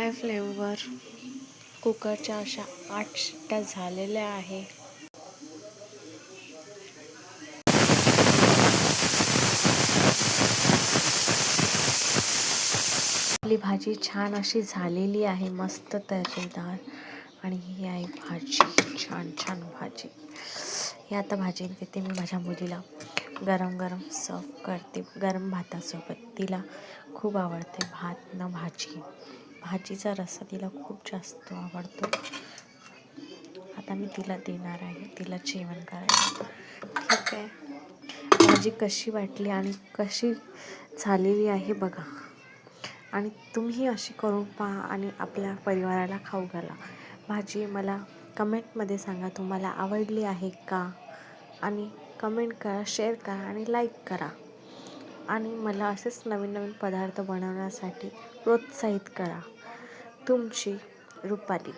हाय फ्लेमवर कुकरच्या अशा 8 शिट्ट्या झालेल्या आहे. आपली भाजी छान अशी झालेली आहे, मस्त तर्रेदार. आणि ही आहे भाजी, छान छान भाजी. ही आता भाजी देते मी माझ्या मुलीला, गरम गरम सर्व करते गरम भातासोबत. तिला खूप आवडते भात ना भाजी. भाजीचा रस्सा तिला खूप जास्त आवडतो. आता मी तिला देणार आहे, तिला जेवण करायला. ठीक आहे. भाजी कशी वाटली आणि कशी झालेली आहे बघा. आणि तुम्ही अशी करून पहा आणि आपल्या परिवाराला खाऊ घाला. भाजी मला कमेंटमध्ये सांगा तुम्हाला आवडली आहे का. आणि कमेंट करा, शेअर करा आणि लाईक करा. आणि मला असेच नवीन नवीन पदार्थ बनवण्यासाठी प्रोत्साहित करा. तुमची रुपाली.